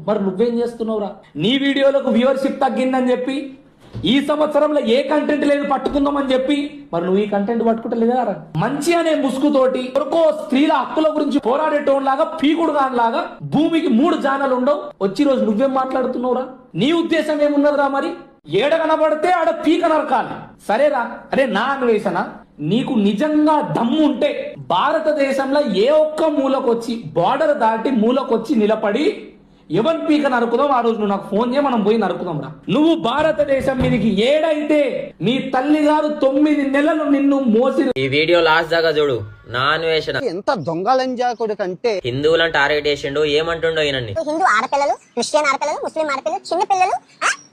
మరి నువ్వేం చేస్తున్నావురా? నీ వీడియోలకు వ్యూవర్షిప్ తగ్గిందని చెప్పి ఈ సంవత్సరంలో ఏ కంటెంట్ లేదు పట్టుకుందామని చెప్పి మరి నువ్వు ఈ కంటెంట్ పట్టుకుంటలేదా? మంచి అనే ముసుగుతోటి ఎవరికో స్త్రీల హక్కుల గురించి పోరాడేటోన్ లాగా పీకుడు లాగా భూమికి 3 జానాలు ఉండవు. వచ్చి రోజు నువ్వేం మాట్లాడుతున్నావురా? నీ ఉద్దేశం ఏమున్నదిరా? మరి ఏడ కనబడితే ఆడ పీక నరకాలి. సరేరా, అరే నా అన్వేషణ, నీకు నిజంగా దమ్ము ఉంటే భారతదేశంలో ఏ ఒక్క మూలకొచ్చి బార్డర్ దాటి మూలకొచ్చి నిలబడి ఎవరి పీక నరుకుదాం ఆ రోజు నువ్వు నాకు ఫోన్ చేయ, మనం పోయి నరుకుదాం రా. నువ్వు భారతదేశం మీదకి ఏడైతే మీ తల్లి గారు 9 నెలలు నిన్ను మోసి. ఈ వీడియో లాస్ట్ దాకా చూడు. నా అన్వేషణ ఎంత దొంగలంజాకుడు కంటే హిందువులను టార్గెట్ చేసిండు. ఏమంటుండో ఈయనని. హిందూ ఆడపిల్లలు, క్రిస్టియన్ ఆడపిల్లలు, ముస్లిం ఆడపిల్లలు, చిన్న పిల్లలు,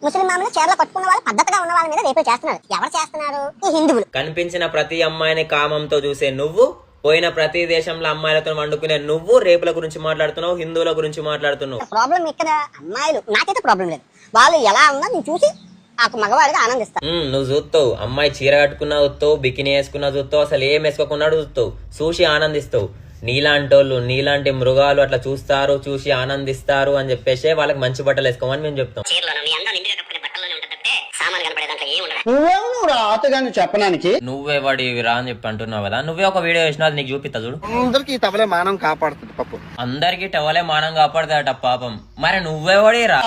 ముస్లిం మామూలు చీరలు కట్టుకున్న వాళ్ళు, పద్ధతిగా ఉన్న వాళ్ళ మీద రేపు చేస్తున్నారు. ఎవరు చేస్తున్నారు? ఈ హిందువులు. కనిపించిన ప్రతి అమ్మాయిని కామంతో చూసే నువ్వు, పోయిన ప్రతి దేశంలో అమ్మాయిలతో వండుకునే నువ్వు రేపుల గురించి మాట్లాడుతున్నావు, హిందువుల గురించి మాట్లాడుతున్నావు. ప్రాబ్లం ఇక్కడ అమ్మాయిలు. నాకైతే ప్రాబ్లం లేదు. వాళ్ళు ఎలా ఉన్నా నేను చూసి ఆ మగవాడిగా ఆనందిస్తాను. నువ్వు చూస్తావు, అమ్మాయి చీర కట్టుకున్నా చూస్తావు, బికినీ వేసుకున్నా చూస్తావు, అసలు ఏం వేసుకోకున్నాడు చూస్తావు, చూసి ఆనందిస్తావు. నీలాంటోళ్ళు, నీలాంటి మృగాలు అట్లా చూస్తారు, చూసి ఆనందిస్తారు అని చెప్పేసి వాళ్ళకి మంచి బట్టలు వేసుకోమని మేము చెప్తాం. నువ్వు రాతగాని చెప్పడానికి నువ్వేవాడివి రా అని చెప్పి అంటున్నావు కదా. నువ్వే ఒక వీడియో వేసినా నీకు చూపిస్తా చూడు. అందరికి తవలే మానం కాపాడుతుంది పప్పు. అందరికి టవలే మానం కాపాడుతాడట పాపం. మరి నువ్వేవాడి రా.